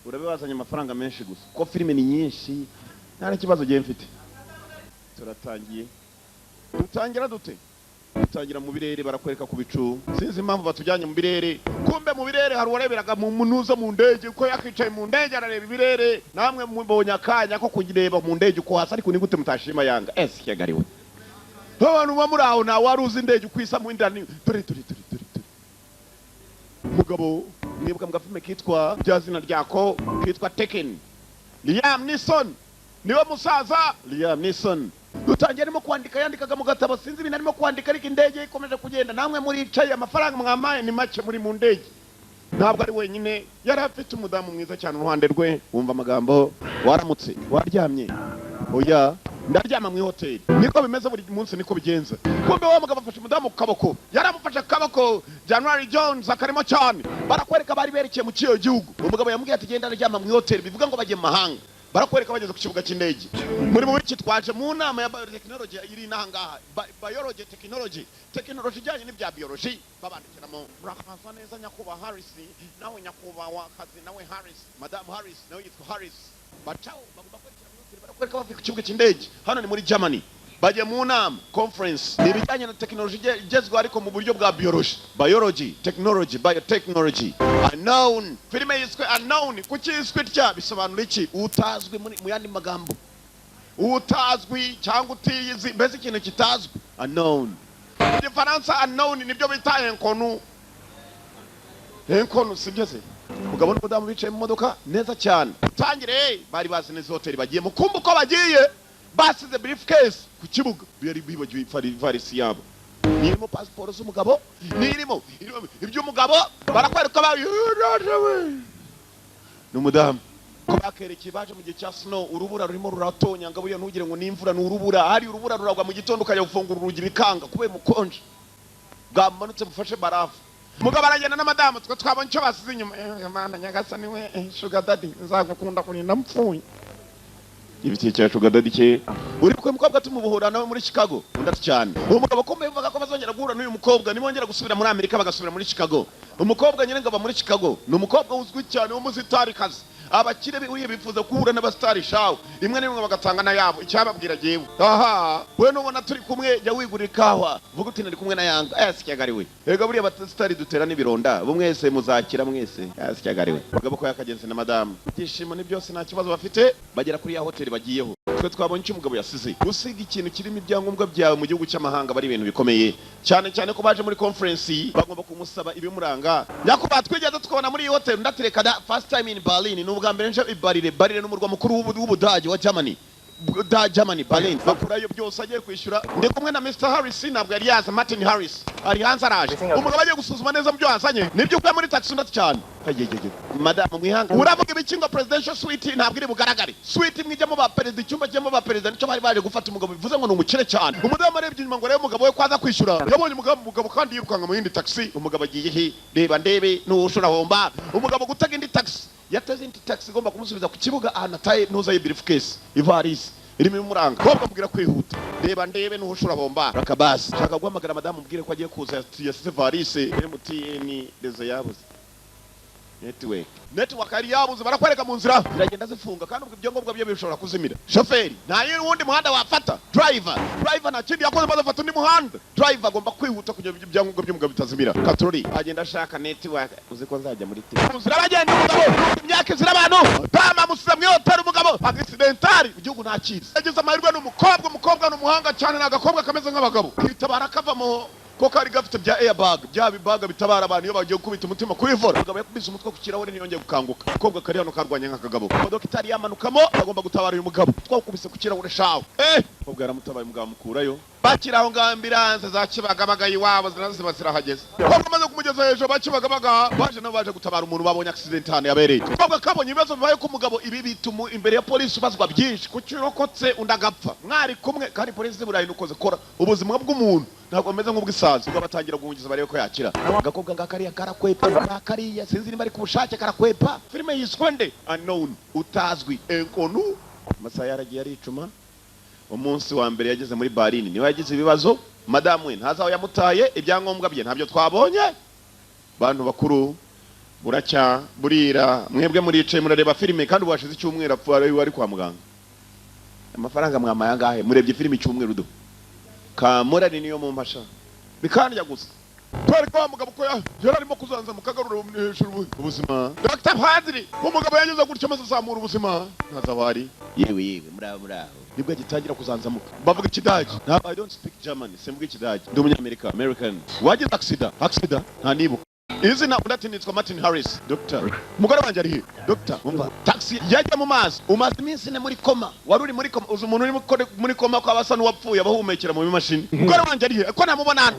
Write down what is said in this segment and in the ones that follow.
urabibazanye amafaranga menshi gusa ko filime ni nyinshi nta kibazo giye mfite. Turatangiye. Dutangira dute? Dutangira mu birere barakwereka ku bicu. Sinzi impamvu batujyanye mu birere. Kumbe mu birere hari ureberaga mu munuza mu ndege uko yakicaye mu ndege arareba ibirere. Namwe mubonye akanya ko kugireba mu ndege uko hasi ariko ni gute mutashima yanga. Kigariwe. Abantu bamuri aho na waruzi indege ukwisa mu indani. Turi. Mugabo mwebwe mugafime kitwa byazina ryako kitwa Tekken. Liam Neeson. Niwe musaza Liam Neeson. Dutangiye arimo kwandika yandikaga mu gatabo sinzi ibintu arimo kwandika ariko indege ikomeje kugenda namwe muri icaye amafaranga mwamaye ni make muri mu ndege. Ntabwo ari wenyine yari afite umudamu mwiza cyane uruhande rwe wumva amagambo waramutse waryamye. Oya ndaryama mu hoteli niko bimeze buri munsi niko bigenza. Kumbe wa mugabo afashe umudamu ku kaboko yaramufashe akaboko January Jones akarimo cyane barakwereka bari berekeye mu kiyo gihugu. Umugabo yamubwiye ati genda ndaryama mu hoteli bivuga ngo bagiye mu mahanga. Barakwereka bageze ku kibuga cy'indege. Muri mu biki twaje mu nama ya biotechnology iri nahangaha biology technology ijyanye n'ibya biology babandikiramo murakaza neza nyakuba Harris nawe nyakuba wakazi nawe Harris Madam Harris nawe yitwa Harris bacao bagomba barakwereka bafite ku kibuga cy'indege hano ni muri Germany. Baje mu nama conference ibijyanye na technology igezweho ariko mu buryo bwa biology technology biotechnology. Unknown filime yiswe unknown kukiswe tya bisobanura iki utazwi mu yandi magambo utazwi cyangwa utiyizi mbese ikintu kitazwi unknown. Igifaransa unknown nibyo bita enkonu sibyo se. Mugabo n'umudamu bicaye mu modoka neza cyane. Tangire bari bazi neza hoteli bagiye mu kumbu ko bagiye basize briefcase ku kibuga bari bibagiwe ivarisi yabo. Nirimo passport z'umugabo nirimo iby'umugabo barakwereka bayo n'umudamu ko bakerekeye baje mu gihe cya snow urubura rurimo ruratonya ngabo ntugire ngo n'imvura n'urubura hari urubura ruragwa mu gitondo kajya gufungura urugi bikanga kubera mukonje bwamanutse bufashe barafu. Mugabo aragenda na madamu twabonye icyo basize inyuma. Mana nyagasani we sugar daddy nzagukunda kurinda mpfuye. Ibiti cya sugar daddy cye uri kwe mukobwa tumubuhura nawe muri Chicago undatu cyane. Uwo mugabo ko mbivuga ko bazongera guhura n'uyu mukobwa nibongera gusubira muri Amerika bagasubira muri Chicago. Umukobwa nyine ngaba muri Chicago ni umukobwa uzwi cyane wo muzitari kazi. Abakire uriye bifuza kuhura n'abastari shawo imwe n'imwe bagatanga na yabo icyababwira jewe. Aha we nubona turi kumwe jya wigurira kawa vuga uti nari kumwe na yanga kigariwe. Ega buriya abastari dutera nibironda bo mwese muzakira mwese kigariwe. Bagabo ko yakagenze na madame byishimo ni byose nta kibazo bafite bagera kuri ya hoteli bagiyeho. Twe twabonye icyo umugabo yasize gusiga ikintu kirimo ibyangombwa byawe mu gihugu cy'amahanga bari ibintu bikomeye cyane cyane ko baje muri conference bagomba kumusaba ibimuranga. Nyakuba twigeze tukabona muri iyi hoteli ndatireka first time in Berlin ubwa mbere nje Berlin n'umurwa mukuru w'Ubudage wa Germany Berlin bakurayo byose agiye kwishyura ndi kumwe na Mr Harris ntabwo yari yaza Martin Harris ari hanze araje umugabo agiye gusuzuma neza byo yazanye nibyo ukwe muri taxi ndatu cyane madame mwihanga uravuga ibikingo presidential suite ntabwo iri bugaragare suite mwijyamo ba president icyumba cyemo ba president cyo bari baje gufata umugabo bivuze ngo ni umukire cyane. Umudamu arebye inyuma ngo rero umugabo we kwaza kwishyura yabonye umugabo kandi yirukanga mu yindi taxi. Umugabo agiye he reba ndebe n'ushura homba umugabo gutega indi taxi yateze indi taxi igomba kumusubiza ku kibuga anataye nuza briefcase ivarisi irimo imuranga ko bamubwira kwihuta reba ndebe n'ushura bomba rakabasi shaka guhamagara madamu mubwire ko agiye kuza yasize varisi MTN rezo yabuze network ari yabuze barakwereka mu nzira biragenda zifunga kandi ubwo ibyangombwa byo bishobora kuzimira. Chauffeur nta yindi wundi muhanda wafata driver nta kindi yakoze bazafata undi muhanda driver agomba kwihuta kugira ibyangombwa by'umugabo bitazimira. Katroli agenda ashaka network uzi ko nzajya muri tele mu nzira bagenda umugabo imyaka izira abantu tama musiza mwiyotera umugabo accidental igihugu nta kizi yagize amahirwe n'umukobwa n'umuhanga cyane n'agakobwa kameze nk'abagabo kitabara kavamo ko kari gafite bya airbag bya bibaga bitabara abantu iyo bagiye gukubita umutima kuri vora. Umugabo yakubise umutwe ku kirahure ntiyongeye gukanguka. Umukobwa kari hano karwanya nk'akagabo imodoka itari yamanukamo agomba gutabara uyu mugabo twakubise ku kirahure shawe umukobwa yaramutabaye umugabo mukurayo bakiraho ngambiranze za Kibagabaga iwabo zinaziba zirahageze. Umukobwa amaze kumugeza hejuru bakibagabaga baje nabo baje gutabara umuntu babonye accident hano yabereye. Umukobwa kabonye ibibazo bibaye ko umugabo ibi bitumu imbere ya polisi ubazwa byinshi kucirokotse undagapfa mwari kumwe kandi polisi burayi nukoze kora ubuzima bw'umuntu ntabwo ameze nk'ubwisazi ubwo batangira guhungiza barebe ko yakira. Agakobwa ngakariya karakwepa ngakariya sinzi niba ari ku bushake karakwepa. Filime yiswe nde unknown utazwi enkonu. Amasaha yaragiye aricuma. Umunsi wa mbere yageze muri Berlin niwe yagize ibibazo madamu we ntazaho yamutaye ibyangombwa bye ntabyo twabonye. Bantu bakuru buracya burira mwebwe muricaye murareba filime kandi washize icyumweru wari kwa muganga. Amafaranga mwamaya ngahe murebye filime icyumweru do kamorani niyo mu mpasha bikanja gusa twari kwa mugabo ko yararimo kuzanza mu kagaruro hejuru ubuzima. Dr. Padri umugabo yanyuze gutyo maze zamura ubuzima ntazawari yewe muraho nibwo gitangira kuzanzamuka bavuga ikidage. I don't speak German semvuga ikidage ndi umunyamerika American. Wagize accident nta nibuka izina undati nitwa Martin Harris. Doctor umugore wanje ari he Doctor umva taxi yajya mu mazi umaze iminsi ne muri koma wari uri muri koma uzi umuntu uri muri koma kwa basa n'uwapfuye abahumekera mu mashini. Umugore wanje ari he ko namubona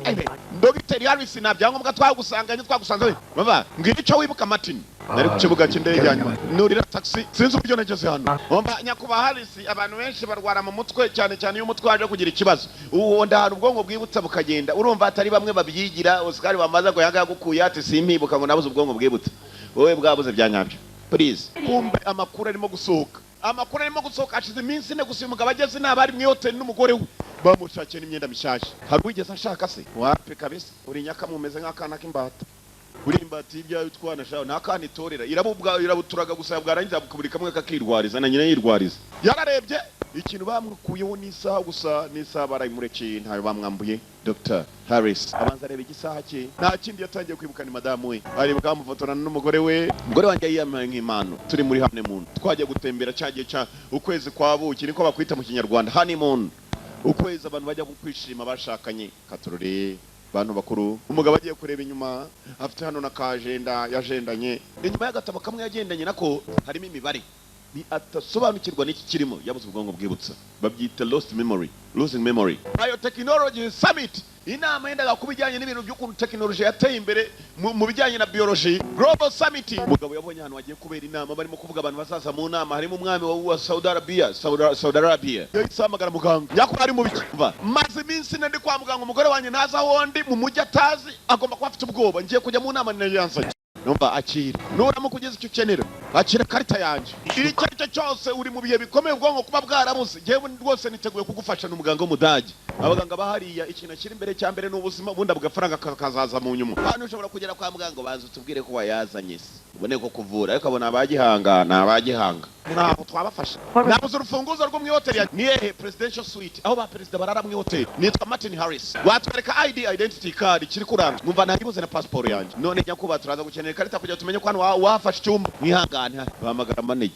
Dr. Harris nabyangombwa twagusanze baba ngira icyo wibuka Martin nari ku kibuga cy'indege yanyuma nurira taxi sinzi uburyo nageze hano. Umva nyakuba Harris abantu benshi barwara mu mutwe cyane iyo umutwe waje kugira ikibazo uwo ndahana ubwonko bwibutsa bukagenda urumva atari bamwe babyigira Oscar bamaza ko yanga gukuye ati simpibuka ngo nabuze ubwonko bwibutsa wowe bwabuze byanyabyo please. Kumbe amakuru arimo gusohoka ashize iminsi ne gusa umugabo ageze n'abari mu hotel n'umugore we bamushakiye n'imyenda mishyashya. Hari wigeze ashaka se wapi kabisa uri nyakamumeze nk'akana k'imbata uri imbata y'ibyawe twana shaho nakana itorera irabuturaga gusa bwarangiza bukuburi kamwe kakirwariza na nyina yirwariza. Yararebye ikintu bamwukuyeho n'isaha gusa n'isaha barayimurekeye ntayo bamwambuye. Dr. Harris abanza areba igisaha cye nta kindi yatangiye kwibuka ni madamu we ari bwamufotorana n'umugore we. Umugore wanjye yiyamaye nk'impano turi muri honeymoon twajya gutembera cyagiye ukwezi kwa buki niko bakwita mu kinyarwanda honeymoon ukwezi abantu bajya kwishima bashakanye katorore bantu bakuru. Umugabo agiye kureba inyuma afite hano na kagenda yajendanye inyuma y'agatabo kamwe yagendanye nako harimo imibare ni atasobanukirwa n'iki kirimo yabuze ubwonko bwibutsa babyita losing memory. Biotechnology Summit inama yendaga kubijyanye n'ibintu by'ukuntu technology yateye imbere mu bijyanye na biology Global Summit. Umugabo yabonye hano wagiye kubera inama barimo kuvuga abantu bazaza mu nama harimo umwami wa Saudi Arabia yayisamagara muganga yakuba ari mu biki maze iminsi ndi kwa muganga umugore wanjye ntaza wondi mu mujyi atazi agomba kuba afite ubwoba ngiye kujya mu nama nyayansanye numva akira nuramo kugeza icyo ukenera akira karita yanjye icyo aricyo cyose uri mu bihe bikomeye ubwonko kuba bwarabuze jewe rwose niteguye kugufasha n'umuganga w'umudage. Abaganga bahariya ikintu kiri imbere cya mbere n'ubuzima bundi bw'agafaranga kazaza mu nyuma. Hano ushobora kugera kwa muganga banza utubwire ko wayazanye se ubone ko kuvura ariko abona abagihanga ntabwo twabafasha. Nabuze urufunguzo rwo mu hotel ya niye presidential suite aho ba president barara mu hotel nitwa Martin Harris. Watwereka identity card kiri kuranga numva ntagibuze na passport yanjye none nyakuba turaza gukenera karita kugira tumenye ko hano wafashe icyumba mwihangane bahamagara manege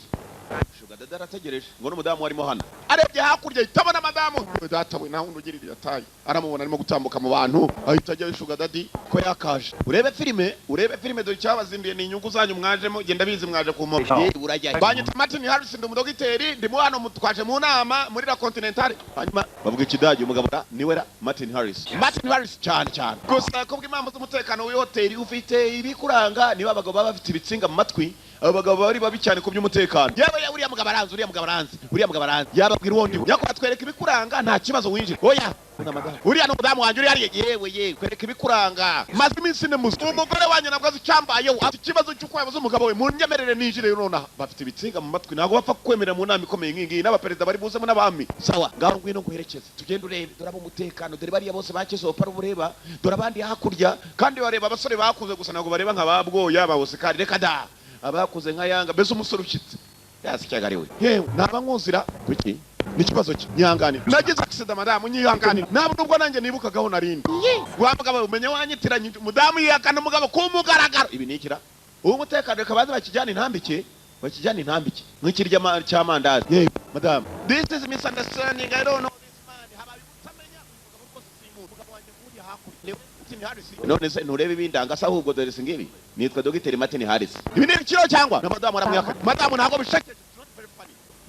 Sugar dada arategereje ngo n'umudamu warimo hano arebye hakurya itabona madamu data we naho ndugirira yataye aramubona arimo gutambuka mu bantu ahita ajya Sugar Daddy ko yakaje. Urebe filime dore cyabazindiye ni inyungu zanyu mwajemo genda bizi mwaje ku mpamvu urajya banyita Martin Harris ndi umudogiteri ndimo hano mutwaje mu nama muri la Continental. Hanyuma bavuga ikidage umugabo niwe Martin Harris cyane gusa ko bw'impamvu z'umutekano w'i hotel ufite ibikuranga niba abagabo baba bafite ibitsinga mu matwi abagabo bari babi cyane ku by'umutekano. Yewe uriya mugabo aranze yababwira uwondi yakora twereka ibikuranga nta kibazo winjira oya uriya n'umudamu wanjye uri hariya yewe kwereka ibikuranga maze iminsi ne muzi umugore wanjye nabwo azicyambayeho ati ikibazo cy'uko yabuze umugabo we munyemerere ninjire nonaha bafite ibitsinga mu matwi ntabwo bapfa kwemerera mu nama ikomeye nk'ingiyi n'abaperezida bari buzemo n'abami. Sawa ngaho ngwino nguherekeze tugende urebe dore umutekano dore bariya bose bakizopa ureba dore abandi hakurya kandi bareba abasore bakuze gusa ntabwo bareba nka babwoya bawose kandi reka da abakuze nka yanga mbese umusore ushyitse yasikagariwe yewe naba nkozira kuki n'ikibazo cye nyihangane nagize accident madamu nyihangane ntabwo nubwo nanjye nibukagaho narindi wa mugabo umenye wanyitiranye mudamu yihakana umugabo kumugaragaro ibi nikira uwo mutekano reka baze bakijyana intambike nk'ikirya cy'amandazi. Yewe madamu this is misunderstanding I don't know this man habaye utamenya umugabo rwose umugabo wanjye muri hakurya none se nturebe ibindanga se ahubwo dore singibi nitwa Dr. Martin Harris. Ibi ni ikiro cyangwa na madamu aramwaka madamu ntabwo bishakeje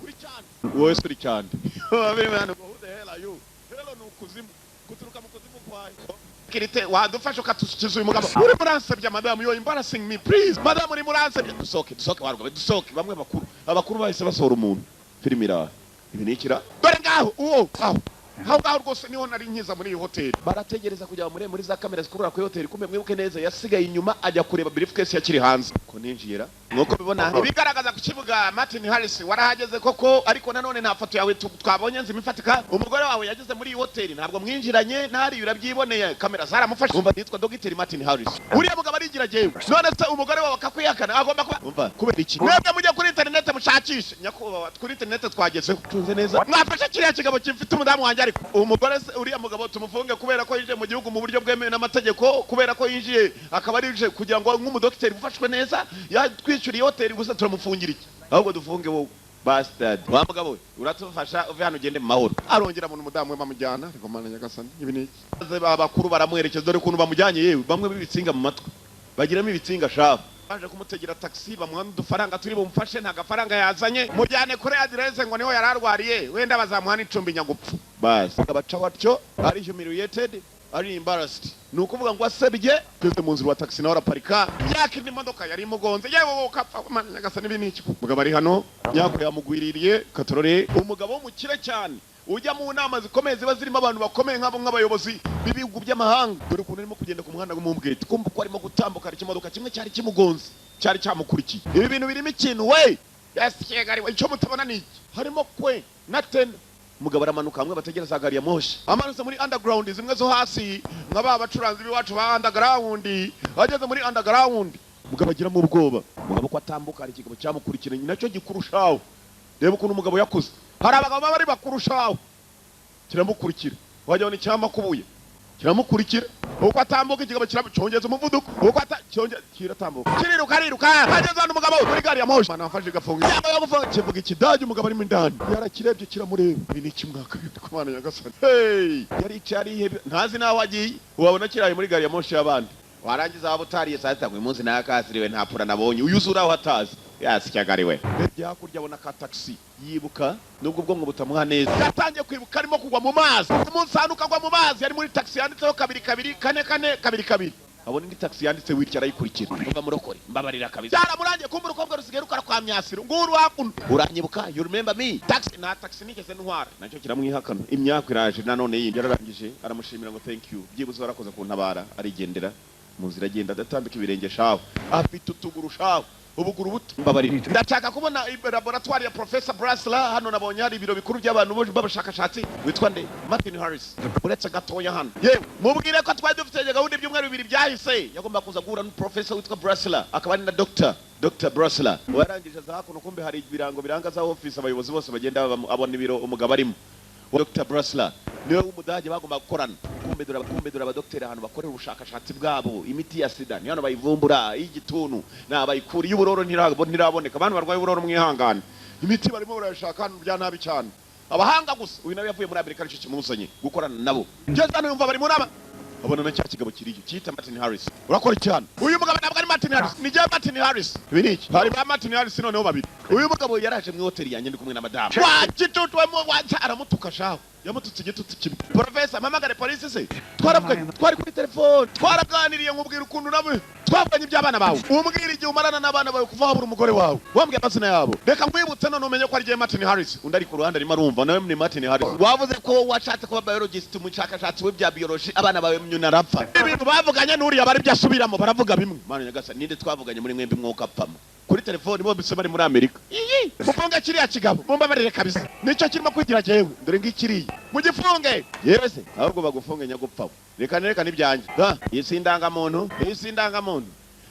uri cyane wowe uri cyane who the hell are you hello nukuzimu kuturuka mu kuzimu kwaye kirite wadufasha ukatukiza uyu mugabo uri muransebya madamu yo embarrassing me please madamu uri muransebya dusoke warugaba dusoke bamwe abakuru bahise basohora umuntu filimi ira ibi ni ikira dore ngaho aho aho ngaho rwose niho nari nkiza muri iyi hoteli. Barategereza kujya muri za kamera zikurura ku hoteli, kumbe mwibuke neza yasigaye inyuma ajya kureba briefcase yakiri hanze. Ko ninjira nuko bibona ibigaragaza ku kibuga. Martin Harris warahageze koko, ariko nanone nta foto yawe twabonye nzimifatika. Umugore wawe yageze muri iyi hoteli, ntabwo mwinjiranye, ntari urabyiboneye, kamera zaramufashe. Umva nitwa Dr. Martin Harris, uriya mugabo arigira jewe. None se umugore wawe akakwihakana agomba kuba umva kubera iki? Mwebwe mujye kuri internet mushakishe nyakubahwa, kuri internet twagezeho tunze neza. Mwafashe kiriya kigabo gifite umudamu wanjye, ariko umugore uriya mugabo tumufunge kubera ko yinjiye mu gihugu mu buryo bwemewe n'amategeko, kubera ko yinjiye akaba arije kugira ngo nk'umudokiteri ufashwe neza yatwishyuriye hoteli, gusa turamufungira iki? Ahubwo dufunge wowe bastard. Wa mugabo we uratufasha uve hano ugende mu mahoro. Arongera mu mudamu we bamujyana, ariko mana nyagasani ibi ni iki? Abakuru baramwerekeza, dore kuntu bamujyanye, yewe bamwe bibitsinga mu matwi bagiramo ibitsinga shafu. Baje kumutegera taxi bamuhana udufaranga turi bumufashe, nta gafaranga yazanye, mujyane kuri adresse ngo niho yararwariye, wenda bazamuhana icumbi nyagupfu. Basi abaca watyo ari humiliated, ari embarrassed. Nukuvuga ngo asebye teze mu nzira wa taxi nawe araparika, yakindi imodoka yari imugonze, yewe wowe ukapfa mana nyagasani ibi ni iki? Mugabo ari hano nyako yamugwiririye katorore, umugabo w'umukire cyane ujya mu nama zikomeye ziba zirimo abantu bakomeye nk'abo nk'abayobozi b'ibihugu by'amahanga. Dore ukuntu arimo kugenda ku muhanda w'umumbwete, kumva ko arimo gutambuka, ari kimodoka kimwe cyari kimugonze, cyari cyamukurikiye. Ibi bintu birimo ikintu we yasikegariwe, icyo mutabona ni iki? Harimo kwe na tena. Umugabo aramanuka, hamwe bategereza gari ya moshi, amanutse muri underground zimwe zo hasi nk'aba bacuranzi b'iwacu ba underground. Ageze muri underground umugabo agira mu ubwoba, umugabo ko atambuka ari kigabo cyamukurikiranye nacyo gikurushaho. Reba ukuntu umugabo yakuze, hari abagabo bari bakurushaho, kiramukurikira, wajya ni cyama kubuye kiramukurikira, uko atambuka ikigabo kiramucongeza umuvuduko, uko kiratambuka kiriruka. Hageze hano umugabo muri gari ya moshi, manafashe gafunga yambaye yagufunga kivuga ikidage, umugabo ari mu ndani yarakirebye kiramureba. Ibi ni kimwaka kumana nyagasani, hey yari cyari ntazi naho agiye, wabona kiraye muri gari ya moshi y'abandi. Warangiza waba utariye saa sita ngo umunsi nakasiriwe ntapfura nabonye, uyuzura aho hatazi yasikagariwe. Byakurya abona ka taxi yibuka, nubwo ubwonko butamuha neza, yatangiye kwibuka arimo kugwa mu mazi. Umunsi hano ukagwa mu mazi, yari muri taxi yanditseho 2 4 4 2 abona indi taxi yanditse witya arayikurikira. Umva murokore mbabarira kabisa, cyaramurangiye kumva urukobwa rusigaye rukara kwa myasiro, nguru hakuno uranyibuka, you remember me? Taxi na taxi nigeze ntwara, nacyo kiramwihakana. Imyaka iraje nanone yindi yararangije, aramushimira ngo thank you, byibuze warakoze kuntabara. Arigendera mu nzira, agenda adatambika ibirenge shaho, afite utuguru shaho, ubuguru buto. Mbabarira, ndashaka kubona laboratoire ya Professor Brasla hano. Nabonye hari ibiro bikuru by'abantu b'abashakashatsi. Witwa nde? Martin Harris. Uretse gatoya hano, yewe mubwire ko twari dufite gahunda ibyumweru 2 byahise, yagomba kuza guhura na Professor witwa Brasla, akaba ari na Dr. Brasla. Warangije za hakuno, kumbe hari ibirango biranga za office abayobozi bose bagenda abona ibiro umugabo arimo. Dr. Brasla niwe w'umudage bagomba gukorana. Kumbe dore abadokiteri ahantu bakorera ubushakashatsi bwabo, imiti ya sida ni hano bayivumbura, igituntu nabayikura, y'uburoro ntiraboneka, abantu barwaye uburoro mwihangane, imiti barimo barashaka hano bya nabi cyane, abahanga gusa. Uyu nawe yavuye muri Amerika, aricyo kimuzanye gukorana nabo. Ngeze hano yumva bari mu nama, abona na cya kigabo kiriyo cyita Martin Harris. Urakora cyane, uyu mugabo ntabwo ari Martin Harris, ni James Martin Harris. Ibi ni iki? Hari ba Martin Harris noneho babiri. Uyu mugabo yaraje mu hoteli yanjye ndi kumwe na madamu, wagitutwemo aramutuka shaho, yamututse igitutsi kimwe. Professor mpamagare polisi se? Twari kuri telefone, twaraganiriye nkubwira ukuntu nawe twavuganye iby'abana bawe, umbwira igihe umarana n'abana bawe kuva habura umugore wawe, wambwiye amazina yabo. Reka nkwibutse none umenye ko ari James Martin Harris. Undi ari ku ruhande arimo arumva, nawe ni Martin Harris. Wavuze ko washatse kuba biologist, umushakashatsi w'ibya biology, abana bawe mnyuna rapfa. Ibintu bavuganye n'uriya bari byasubiramo, baravuga bimwe. Mana nyagasa, ninde twavuganye muri mwembi mwuka pamo kuri telefone, bo bise bari muri Amerika. Mufunge kiriya kigabo, mumbabarire kabisa, nicyo kirimo kwigira jewe, dore ngikiriye mugifunge. Yewe se ahubwo bagufunge nyagupfa. Reka nibyanjye isi ndangamuntu,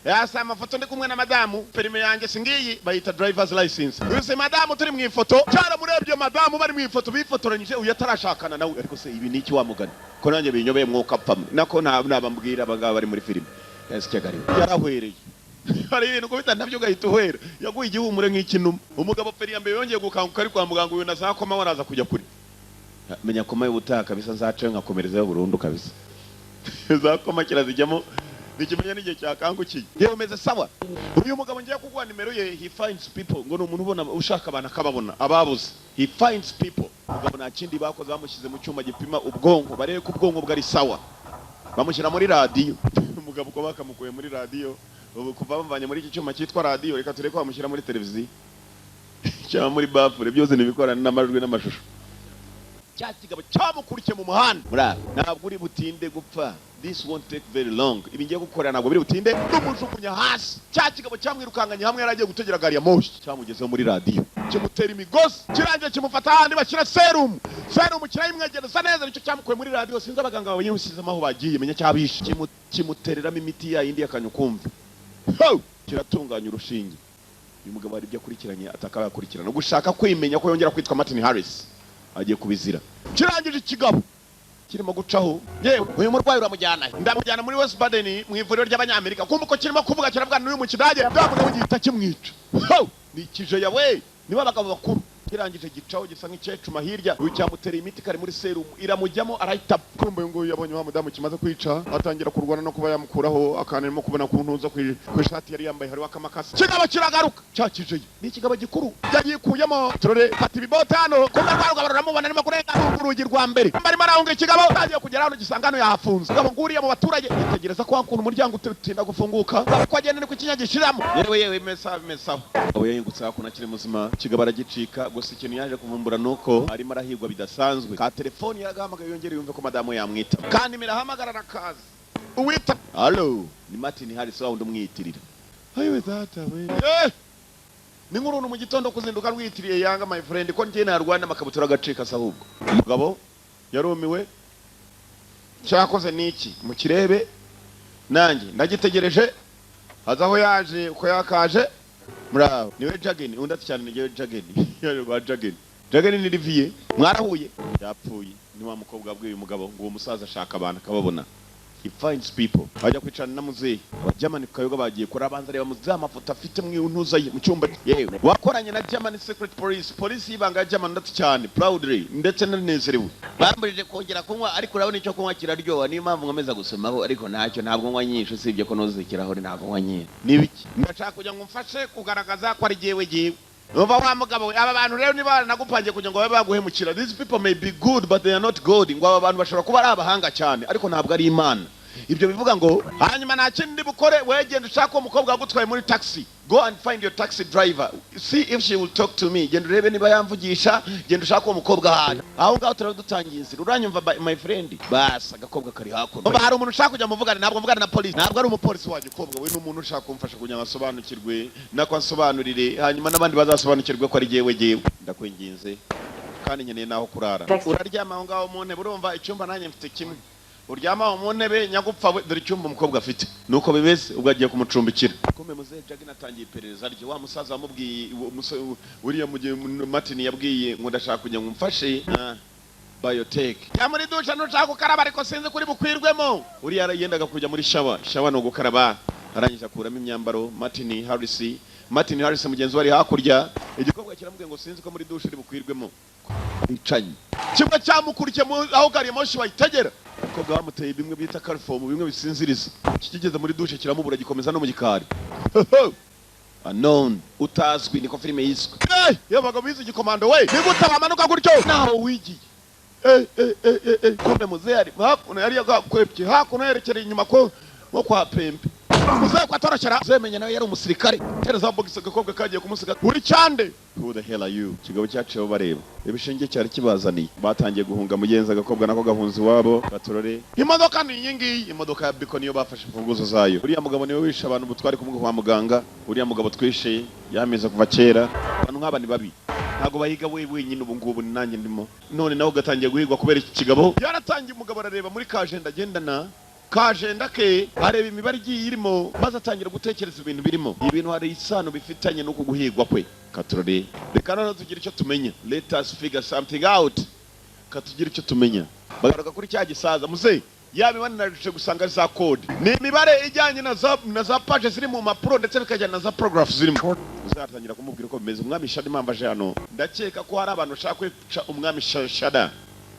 yasa amafoto ndi kumwe na madamu, perime yanjye singiyi bayita driver's license. Uyu madamu turi mu ifoto, cyara murebye madamu bari mu ifoto, bifotoranyije uyu atarashakana nawe. Ariko se ibi niki wamugana ko nanjye binyobeye mwuka pamo, nako nabambwira abagabo bari muri filime yasikagari yarahwereye. Hari ibintu kubita nabyo gahita uhwera, yaguye igihumure nk'ikinuma. Umugabo peri mbere yongeye gukanguka ari kwa muganga, uyu nazakoma waraza kujya kuri menya koma y'ubutaha kabisa, nzace nkakomerezayo burundu kabisa. Zakoma kirazijyamo nikimenya n'igihe cyakangukiye. Yewe umeze sawa. Uyu mugabo ngiye kuguha nimero ye, he finds people, ngo n'umuntu ubona ushaka abantu akababona ababuze. He finds people. Mugabo nta kindi bakoze, bamushyize mu cyuma gipima ubwonko, barebe ko ubwonko bwari sawa, bamushyira muri radio. Umugabo ko bakamukuye muri radio, ubu kuva bamvanye muri iki cyuma cyitwa radio, reka tureke bamushyira muri televiziyo cyangwa muri bafure, byose nibikorana n'amajwi n'amashusho. cya kigabo cyamukurikiye mu muhanda ntabwo uri butinde gupfa. This won't take very long. Ibi ngiye gukorera ntabwo biri butinde n'umujugunya hasi. Cya kigabo cyamwirukanganye hamwe yaragiye gutegera gari ya moshi cyamugezeho muri radio kimutera imigozi kirangiye kimufata ahandi bashyira serumu kirayimwegereza neza nicyo cyamukuye muri radio. Sinzi abaganga bawe yusizemo aho bagiye menya cyabishe kimutereramo imiti ya yindi yakanyukumva kiratunganya urushinge. Uyu mugabo ari byo akurikiranye atakabakurikirana gushaka kwimenya ko yongera kwitwa Martin Harris agiye kubizira. Kirangije ikigabo kirimo gucaho yewe uyu murwayi uramujyana ndamujyana muri West Baden mu ivuriro ry'abanyamerika kumva ko kirimo kuvuga kiravuga n'uyu mu kidage ndamugabo gihita kimwica. Ni kije yawe niba abagabo bakuru. Kirangije gicaho gisa nk'icecuma hirya uyu cyamutereye imiti kare muri serumu iramujyamo arahita kumbe ngo yabonye wa mudamu kimaze kwica atangira kurwana no kuba yamukuraho akanarimo kubona ku ntuza ku ishati yari yambaye hariho akamakasi. Kigabo kiragaruka cyakije ni ikigabo gikuru yagikuyemo turore fata ibibotano kumbe rwarugabo ruramubona arimo kurenga urugi rwa mbere barimo arahunga ikigabo agiye kugera hano gisanga hano yahafunze. Ngabo nguriye mu baturage yitegereza ko hakuntu umuryango utinda gufunguka ko agenda ni ku kinyagishiramo yewe mesa abo yengutse hakuna kiri muzima. Kigabo aragicika gusa ikintu yaje kuvumbura nuko arimo arahigwa bidasanzwe. Ka telefoni yagahamagaye yongere yumve ko madamu yamwita kandi mirahamagara nakazi uwita hello ni Martin Harris wa ndumwiyitirira ayiwe data we ni nk'uruntu mu gitondo kuzinduka rwitiriye yanga my friend ko njye narwana makabutura agacika sahubwo. Umugabo yarumiwe cyakoze niki mu kirebe nanjye ndagitegereje hazaho yaje uko yakaje muraho niwe Jageni undati cyane niwe Jageni ni Rivier mwarahuye yapfuye ni wa mukobwa bw'uyu mugabo ngo uwo musaza ashaka abantu akababona. He finds people bajya kwicana na muzehe abajamani kayoga bagiye kora abanza reba muzehe amafoto afite mwiuntuza mu cyumba yewe wakoranye na German Secret Police y'ibanga ya German ndetse cyane proudly ndetse nanezerewe bamburije kongera kunywa ariko urabona icyo kunywa kiraryoha niyo mpamvu nkomeza gusomaho ariko ntacyo ntabwo nywa nyinshi usibye ko nozikiraho ntabwo nywa nyinshi nibiki ndashaka kujya ngo mfashe kugaragaza ko ari jewe Umva wa mugabo aba bantu rero niba nagupangiye kugira ngo babe baguhemukira. These people may be good but they are not God. Ngo aba bantu bashobora kuba ari abahanga cyane ariko ntabwo ari Imana. Ibyo bivuga ngo hanyuma nta kindi bukore wegenda ushaka umukobwa wagutwaye muri taxi. Go and find your taxi driver. See if she will talk to me. Genda urebe niba yamvugisha, genda ushaka umukobwa hano. Aho ngaho turadutangiye inzira. Uranyumva my friend? Basa agakobwa kari hakuno. Umva hari umuntu ushaka kujya muvugana ntabwo mvugana na police. Ntabwo ari umupolisi waje kobwa we n'umuntu ushaka kumfasha kugira asobanukirwe nako ansobanurire hanyuma nabandi bazasobanukirwe ko ari jewe. Ndakwinginze kandi nkeneye naho kurara. Uraryama aho ngaho mu ntebe urumva icyumba nanjye mfite kimwe. Uryama mu ntebe nyagupfa dore icyumba umukobwa afite nuko bimeze ubwo agiye kumucumbikira. Kumbe muzehe Jageni atangiye iperereza ryo wa musaza wamubwiye uriya mugiye Martin yabwiye ngo ndashaka kujya ngumfashe biotech ya muri dusha nushaka gukaraba ariko sinzi kuri bukwirwemo. Uriya yendaga kujya muri shawa no gukaraba arangije akuramo imyambaro. Martin Harris mugenzi wari hakurya igikobwa kiramubwiye ngo sinzi ko muri dusha uri bukwirwemo bicanye kimwe cyamukurikiye aho gari moshi bayitegera ko bwamuteye bimwe bita caliform bimwe bisinziriza kigeze muri dushe kiramubura gikomeza no mu gikari unknown utazwi niko filime yiswe yabaga bizi igikomando we nigute bamanuka gutyo naho wigiye kombe muzehe hakuno yari yagakwepye hakuno yerekera inyuma ko kwa pempe muzehe kwatorashara zemenya nawe yari umusirikare tereza bogisa gakobwa kagiye kumusiga uri cyande. Who the hell are you? Kigabo cyaciye bareba ibishinge cyari kibazaniye batangiye guhunga mugenza agakobwa nako gahunzi wabo baturore imodoka ni yingi imodoka ya Biko niyo bafashe imfunguzo zayo. Uriya mugabo niwe wishe abantu butwari kumwe kwa muganga. Uriya mugabo twishe yameze kuva kera abantu nk'aba ni babi ntago bahiga wenyine ubu ngubu nanjye ndimo none nawe gatangiye guhigwa kubera iki kigabo yaratangiye. Umugabo arareba muri kagenda agendana kagenda ke areba imibare igiye irimo maze atangira gutekereza ibintu birimo ibintu hari isano bifitanye no kuguhigwa kwe. Katurore reka none tugira icyo tumenya. Let us figure something out. Katugira icyo tumenya bagaruka kuri cya gisaza muze yabibana narushe gusanga za code ni imibare ijyanye na za page ziri mu mapro ndetse bikajyana na za paragraph zirimo. Uzatangira kumubwira ko bimeze umwami Shada impambaje hano ndakeka ko hari abantu ushaka kwica umwami Shada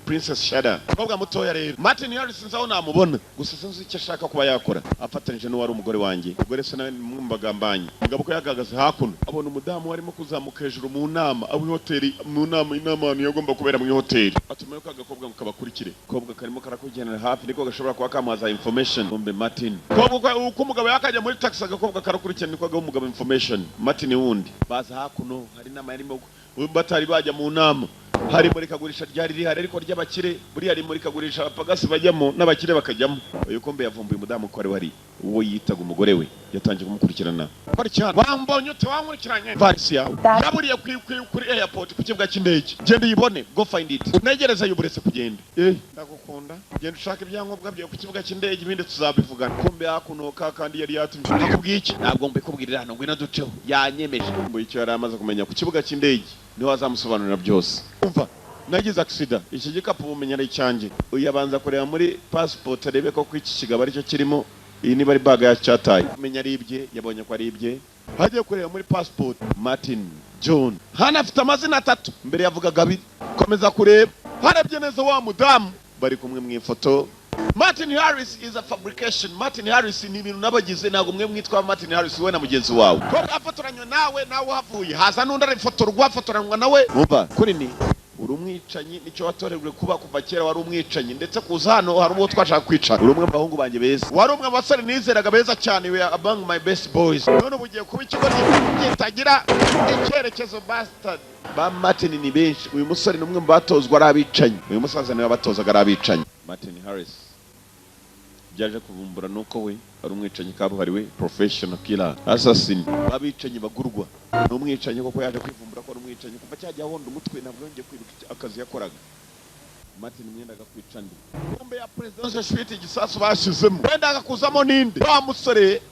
Princess Shada kobwa mutoya rero. Martin Harris nzaho namubona gusa sinzi icyo ashaka kuba yakora afatanije no wari umugore wanjye ubwo rese nawe mwumbagambanye mugabo ko yagagaze hakuno abona umudamu warimo kuzamuka hejuru mu nama aho hoteli mu nama inama yagomba kubera mu hoteli atumaye ko agakobwa mukabakurikire kobwa karimo karakugenera hafi niko gashobora kuba kamaza information bombe Martin kobwa uko umugabo yakajya muri taxi agakobwa karakurikira niko agaho umugabo information Martin wundi baza hakuno hari nama yarimo batari bajya mu nama hari imurikagurisha ryari rihari ariko ry'abakire, buriya hari imurikagurisha abapagasi bajyamo n'abakire bakajyamo. Uyu kombe yavumbuye umudamu ko ari wari uwo yitaga umugore we, yatangiye kumukurikirana. Kwari cyane wambonye ute wankurikiranye varisi yawe yaburiye kuri airport ku kibuga cy'indege. Genda uyibone, go find it. Negereza yuburetse kugenda. Ndagukunda, genda ushaka ibyangombwa byo ku kibuga cy'indege, ibindi tuzabivugana. Kombe yakunoka kandi yari yatumye akubwiye iki? Ntabwo mbikubwirira hano, ngwino duceho. Yanyemeje ngo icyo yari amaze kumenya ku kibuga cy'indege niho azamusobanurira byose. Umva, nagize accident, iki gikapu bumenya ari cyanjye. Uyabanza kureba muri passport arebe ko iki kigabo aricyo kirimo. Iyi niba ari bag ya cyataye, kumenya ari ibye, yabonye ko ari ibye. Hagiye kureba muri passport Martin John, hana afite amazina 3 mbere yavugaga 2. Komeza kureba, harabye neza wa mudamu bari kumwe mu ifoto. Martin Harris is a fabrication. Martin Harris ni ibintu nabagize, ntago mwe mwitwa Martin Harris we na mugenzi wawe. Ko afotoranywe nawe havuye haza n'undi ari fotorwa afotoranywa nawe. Umva kuri ni uri umwicanyi, nicyo watorerwe kuba kuva kera, wari umwicanyi ndetse kuza hano hari uwo twashaka kwicara. Uri umwe mu bahungu banje beza, wari umwe mu basore nizeraga beza cyane, we are among my best boys. None ubugiye kuba ikigo gitagira icyerekezo bastard. Ba Martin ni benshi, uyu musore numwe mu batozwa ari abicanyi, uyu musaza niwe batozaga ari abicanyi. Martin Harris byaje kuvumbura nuko we ari umwicanyi kabuhariwe, professional killer, assassin, abicanyi bagurwa. N'umwicanyi koko yaje kwivumbura ko ari umwicanyi kuva cyajya honda umutwe, ntabwo yongeye kwibuka akazi yakoraga. Martin mwendaga kwicandi kombe ya presidential suite igisasu bashizemo, wendaga kuzamo ninde wa musore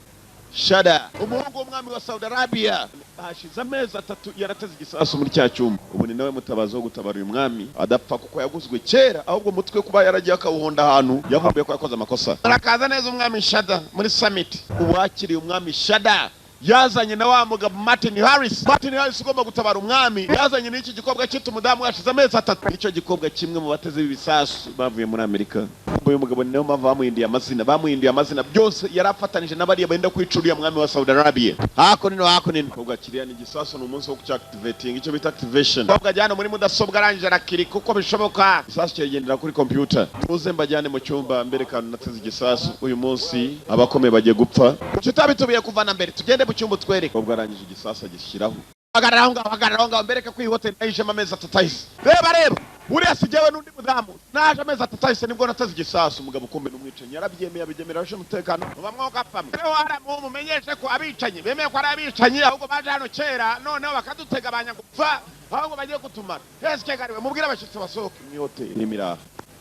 Shada, umuhungu w'umwami wa Saudi Arabia. Hashize amezi 3 yarateze igisasu muri cya cyumba. Ubu ni nawe mutabazo wo gutabara uyu mwami adapfa kuko yaguzwe kera, ahubwo mutwe kuba yaragiye akawuhonda ahantu yavumbuye ko yakoze amakosa. Arakaza neza umwami Shada muri summit. Uwakiriye umwami Shada yazanye na wa mugabo Martin Harris. Martin Harris ugomba gutabara umwami yazanye n'iki gikobwa cyitwa umudamu washize amezi 3. Nicyo gikobwa kimwe mu bateze ibisasu bavuye muri Amerika. Uyu mugabo niyo mpamvu bamuhinduye amazina byose yarafatanije n'abariya benda kwicuriya mwami wa Saudi Arabia. Hako nino ubwo kiriya ni gisasu n'umunsi wo kuactivating, icyo bita activation. Ubwo ajyana muri mudasobwa arangije arakiri kuko bishoboka. Gisasu cyegendera kuri computer. Tuze mbajyane mu cyumba mbere kandi nateze igisasu. Uyu munsi abakomeye bagiye gupfa. Tutabitubiye kuvana mbere, tugende mu cyumba twereke. Ubwo arangije igisasu agishyiraho. Hagarara ngaho mbereka ko iyi hotel nayijemo amezi 3. Reba uriya sigewe n'undi mudamu naje amezi 3 nibwo nateze igisasu. Umugabo kumbe n'umwicanyi yarabyemeye abigemera ashe umutekano bamwe gapfamwe. Rero haramumenyeshe ko abicanyi bemeye ko ari abicanyi, ahubwo baje hano kera noneho bakadutega abanyagupfa, ahubwo bagiye kutumara. Heske gariwe mubwira abashitsi basohoke mu hotel n'imiraha.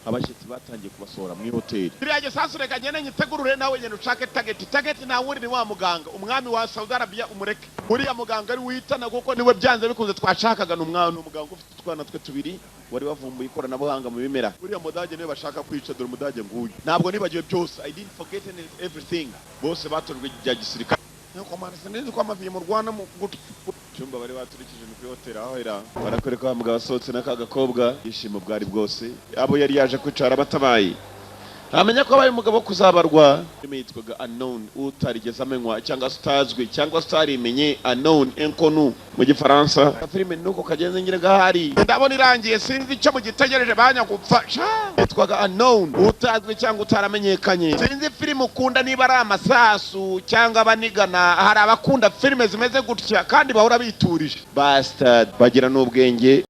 Abashitsi batangiye kubasohora mu hotel. Biriya gisasu reka nyene nyitegurure nawe nyene ushake target na wuri ni wa muganga umwami wa Saudi Arabia umureke. Uriya muganga ari witana kuko niwe byanze bikunze twashakaga n'umwana umuganga ufite utwana twe 2 wari wavumbuye ikoranabuhanga mu bimera. Uriya mudage niwe bashaka kwica, dore umudage nguyu. Ntabwo nibagiwe byose, I didn't forget everything. Bose batorwe bya gisirikare. Nuko marase neza ko amaviye mu Rwanda mu cyumba bari baturikije mu hotel aho era barakwereka wa mugabo asohotse n'akagakobwa yishimo bwari bwose. Abo yari yaje kwicara batabaye amenya ko abaye umugabo kuzabarwa. Yitwaga unknown, utarigeze amenywa cyangwa utazwi cyangwa utarimenye, unknown, inconnu mu gifaransa. Filime nuko kagenze ngire gahari ndabona irangiye, sinzi icyo mu gitegereje banya gupfa. Yitwaga unknown, utazwi cyangwa utaramenyekanye. Sinzi filime ukunda niba ari amasasu cyangwa abanigana. Hari abakunda filime zimeze gutya kandi bahora biturije bastard, bagira n'ubwenge.